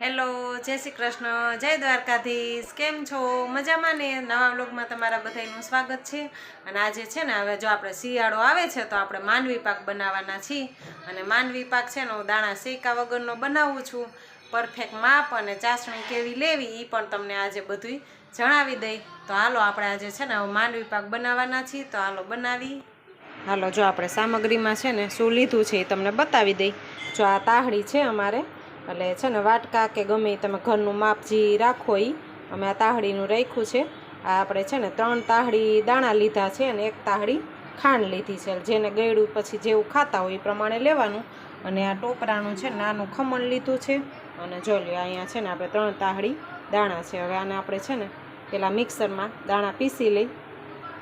Hello, જય શ્રી કૃષ્ણ, જય દ્વારકાધીશ. કેમ છો? મજામાં ને? નવા વ્લોગમાં તમારા બધાનું સ્વાગત છે. અને આજે છે ને, હવે જો આપણે શિયાળો આવે છે તો આપણે માંડવી પાક બનાવવાના છીએ. અને માંડવી પાક છે ને, હું દાણા શેકા વગરનો બનાવું છું. પરફેક્ટ માપ અને ચાસણી કેવી લેવી એ પણ તમને આજે બધું જણાવી દઈ. તો હાલો, આપણે આજે છે ને માંડવી પાક બનાવવાના છીએ. તો હાલો બનાવી. હાલો, જો આપણે સામગ્રીમાં છે ને શું લીધું છે એ તમને બતાવી દઈ. જો આ તાહડી છે અમારે, એટલે છે ને વાટકા કે ગમે તમે ઘરનું માપ જે રાખો એ અમે આ તાહડીનું રાખ્યું છે. આ આપણે છે ને 3 તાહડી દાણા લીધા છે અને 1 તાહડી ખાંડ લીધી છે. જેને ગળ્યું પછી જેવું ખાતા હોય એ પ્રમાણે લેવાનું. અને આ ટોપરાનું છે નાનું ખમણ લીધું છે. અને જો લ્યો અહીંયા છે ને આપણે 3 તાહડી દાણા છે. હવે આને આપણે છે ને પહેલાં મિક્સરમાં દાણા પીસી લઈ.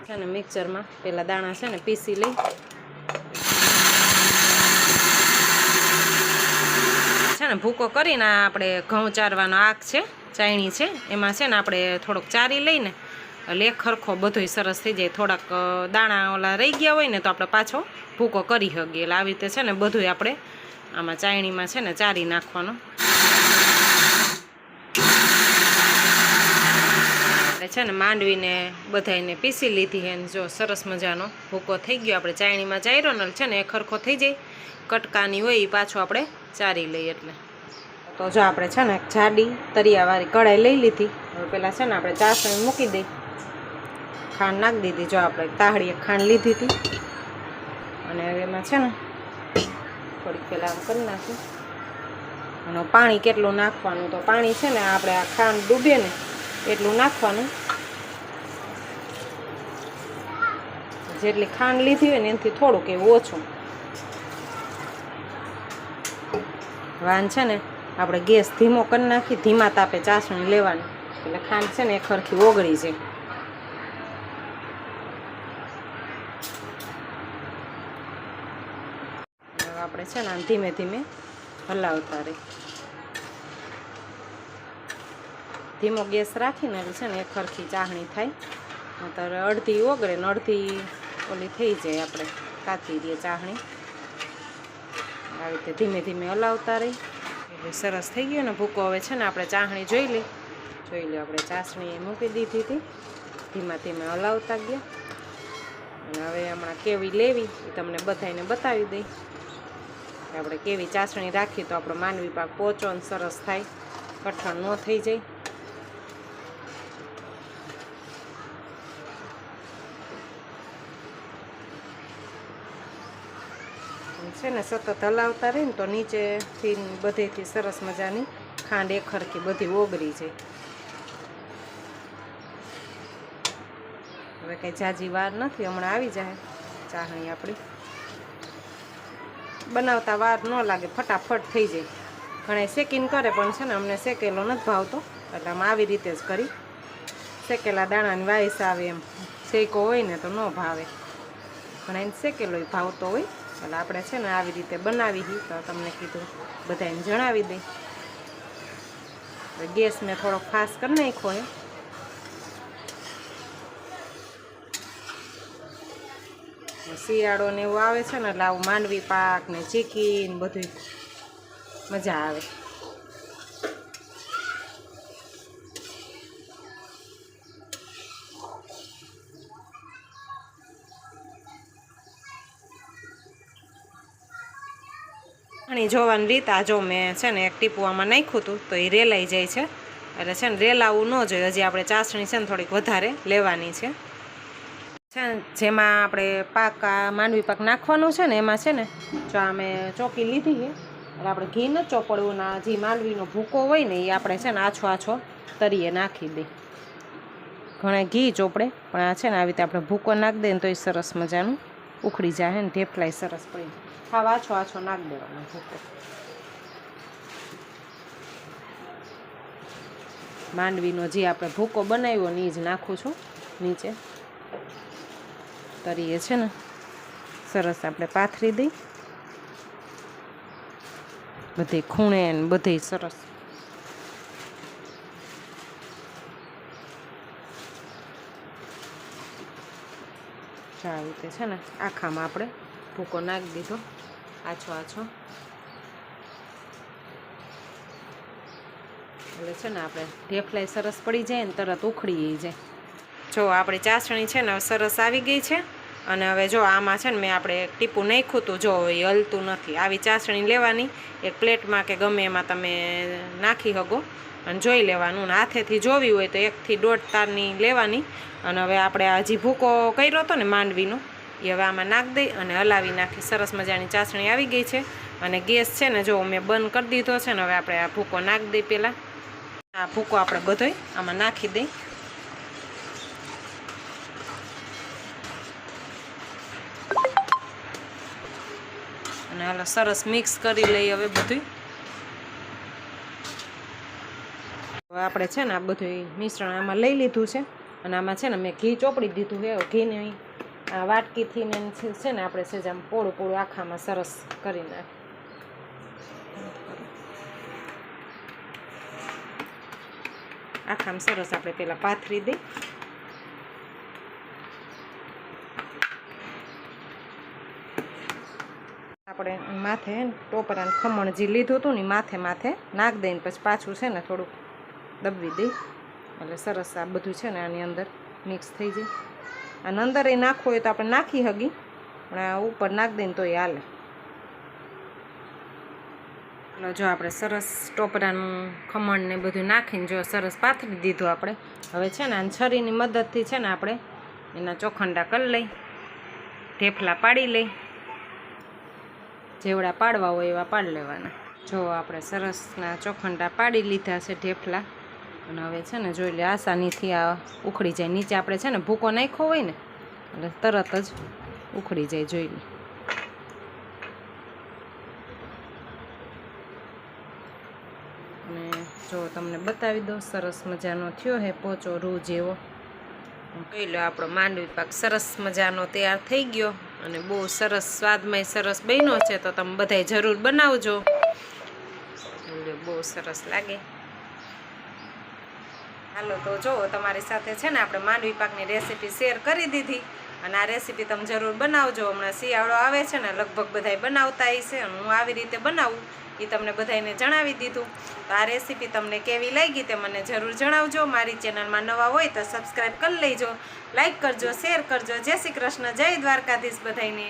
છે ને મિક્સરમાં પહેલાં દાણા છે ને પીસી લઈ. છે ને ભૂકો કરીને આપણે ઘઉં ચારવાનો આગ છે, ચાયણી છે, એમાં છે ને આપણે થોડોક ચારી લઈને એટલે એક ખરખો બધોય સરસ થઈ જાય. થોડાક દાણા ઓલા રહી ગયા હોય ને તો આપણે પાછો ભૂકો કરી શકીએ. એટલે આવી રીતે છે ને બધુંય આપણે આમાં ચાયણીમાં છે ને ચારી નાખવાનો. આપણે છે ને માંડવીને બધાને પીસી લીધી અને જો સરસ મજાનો ભૂકો થઈ ગયો. આપણે ચાયણીમાં ચાર્યો ને છે ને એ ખરખો થઈ જાય. કટકાની હોય એ પાછું આપણે ચારી લઈએ. એટલે તો જો આપણે છે ને જાડી તરિયાવાળી કઢાઈ લઈ લીધી. હવે પહેલાં છે ને આપણે ચાસણી મૂકી દઈ, ખાંડ નાખી દીધી. જો આપણે તાહડી એક ખાંડ લીધી હતી અને હવે એમાં છે ને થોડીક પહેલાં આમ કરી નાખી. અને પાણી કેટલું નાખવાનું, તો પાણી છે ને આપણે આ ખાંડ ડૂબે ને એટલું નાખવાનું. જેટલી ખાંડ લીધી હોય ને એનાથી થોડુંક એવું ઓછું. વાન છે ને આપણે ગેસ ધીમો કરી નાખી, ધીમા તાપે ચાસણી લેવાની એટલે ખાંડ છે ને એ ખરખી ઓગળી જાય. હવે આપણે છે ને આમ ધીમે ધીમે હલાવતા રહી. ધીમો ગેસ રાખીને એટલે છે ને એ ખરખી ચાસણી થાય. નહીંતર અડધી ઓગળે ને અડધી ઓલી થઈ જાય, આપણે કાચી દઈએ ચાસણી. આવી રીતે ધીમે ધીમે હલાવતા રહી એટલે સરસ થઈ ગયું ને ભૂકો. હવે છે ને આપણે ચાસણી જોઈ લે આપણે ચાસણી મૂકી દીધી હતી. ધીમા ધીમે હલાવતા ગયા. અને હવે હમણાં કેવી લેવી એ તમને બધાને બતાવી દઈ. આપણે કેવી ચાસણી રાખીએ તો આપણો માંડવી પાક પોચો ને સરસ થાય, કઠણ ન થઈ જાય. છે ને સતત હલાવતા રહીને તો નીચેથી બધેથી સરસ મજાની ખાંડ એક ખરખી બધી ઓગળી જાય. હવે કંઈ જાજી વાર નથી, હમણાં આવી જાય ચાસણી. આપણી બનાવતા વાર ન લાગે, ફટાફટ થઈ જાય. ઘણા શેકીને કરે પણ છે ને અમને શેકેલો નથી ભાવતો એટલે આમ આવી રીતે જ કરી. શેકેલા દાણાની વાઈસ આવે એમ, શેકો હોય ને તો ન ભાવે. ઘણા એને શેકેલો ભાવતો હોય એટલે આપણે છે ને આવી રીતે બનાવી તો તમને કીધું બધાને જણાવી દઈ. ગેસ મેં થોડોક ફાસ્ટ કરી નાખ્યો હે. શિયાળો ને એવું આવે છે ને એટલે આવું માંડવી પાક ને ચીકી ને બધું મજા આવે. પાણી જોવાની રીત આ જો મેં છે ને એક ટીપુવામાં નાખ્યું હતું તો એ રેલાઈ જાય છે. એટલે છે ને રેલાવું ન જોઈએ. હજી આપણે ચાસણી છે ને થોડીક વધારે લેવાની છે. જેમાં આપણે પાક માંડવી પાક નાખવાનું છે ને એમાં છે ને જો અમે ચોકી લીધી છે એટલે આપણે ઘી ન ચોપડવું ના, જે માંડવીનો ભૂકો હોય ને એ આપણે છે ને આછો આછો તરીએ નાખી દઈ. ઘણા ઘી ચોપડે પણ આ છે ને આવી રીતે આપણે ભૂકો નાખી દઈએ ને તો એ સરસ મજાનું ઉખડી જાય ને ઢેફલાય સરસ પડી. ખાવા આછો આછો નાખી દેવાનો ભૂકો. માંડવીનો જે આપણે ભૂકો બનાવ્યો ને એ જ નાખું છું નીચે તરીએ. છે ને સરસ આપણે પાથરી દઈ બધે ખૂણે ને બધે સરસ. આવી રીતે છે ને આખામાં આપણે ભૂકો નાખી દીધો આછો આછો. એટલે છે ને આપણે ઢેફલાય સરસ પડી જાય ને તરત ઉખડી જાય. જો આપણી ચાસણી છે ને હવે સરસ આવી ગઈ છે. અને હવે જો આમાં છે ને મેં આપણે ટીપું નાખ્યું હતું, જો એ હલતું નથી. આવી ચાસણી લેવાની, એક પ્લેટમાં કે ગમે એમાં તમે નાખી શકો અને જોઈ લેવાનું. હાથેથી જોવી હોય તો 1 થી 1.5 તારની લેવાની. અને હવે આપણે આ હજી ભૂકો કર્યો હતો ને માંડવીનો, એ હવે આમાં નાખી દઈ અને હલાવી નાખી. સરસ મજાની ચાસણી આવી ગઈ છે. અને ગેસ છે ને જો મેં બંધ કરી દીધો છે ને. હવે આપણે આ ભૂકો નાખી દઈ. પહેલાં આ ભૂકો આપણે બધોય આમાં નાખી દઈ. અને હાલો સરસ મિક્સ કરી લઈએ હવે બધું. હવે આપણે છે ને આ બધું મિશ્રણ આમાં લઈ લીધું છે. અને આમાં છે ને મેં ઘી ચોપડી દીધું છે. ઘીને આ વાટકીથી ને છે ને આપણે સેજ આમ પોળું પોળું આખામાં સરસ કરી નાખીએ. આખામાં સરસ આપણે પહેલાં પાથરી દઈ. આપણે માથે ટોપરાને ખમણ જે લીધું હતું ને માથે નાખ દઈને પછી પાછું છે ને થોડુંક દબવી દઈ. એટલે સરસ આ બધું છે ને આની અંદર મિક્સ થઈ જાય. અને અંદર એ નાખવું હોય તો આપણે નાખી હગી, પણ આ ઉપર નાખી દઈને તોય હાલે. એટલે જો આપણે સરસ ટોપરાનું ખમણ ને બધું નાખીને જો સરસ પાથરી દીધું આપણે. હવે છે ને આ છરીની મદદથી છે ને આપણે એના ચોખંડા કરી લઈ, ઢેફલા પાડી લઈ. જેવડા પાડવા હોય એવા પાડી લેવાના. જો આપણે સરસના ચોખંડા પાડી લીધા છે ઢેફલા. અને હવે છે ને જોઈ લે આસાનીથી આ ઉખડી જાય. નીચે આપણે છે ને ભૂકો નાખ્યો હોય ને એટલે તરત જ ઉખડી જાય. જોઈ લે. અને જો તમને બતાવી દો સરસ મજાનો થયો હે પોચો રૂ જેવો. જોઈ લો આપણો માંડવી પાક સરસ મજાનો તૈયાર થઈ ગયો. અને બહુ સરસ સ્વાદમય સરસ બન્યો છે. તો તમે બધાય જરૂર બનાવજો. બહુ સરસ લાગે. હાલો તો જો તમારી સાથે છે ને આપણે માંડવી પાકની રેસીપી શેર કરી દીધી. અને આ રેસીપી તમે જરૂર બનાવજો. હમણાં શિયાળો આવે છે ને, લગભગ બધાય બનાવતા હશે. અને હું આવી રીતે બનાવું એ તમને બધાને જણાવી દીધું. તો આ રેસીપી તમને કેવી લાગી તે મને જરૂર જણાવજો. મારી ચેનલમાં નવા હોય તો સબસ્ક્રાઈબ કરી લેજો, લાઈક કરજો, શેર કરજો. જય શ્રી કૃષ્ણ, જય દ્વારકાધીશ બધાયને.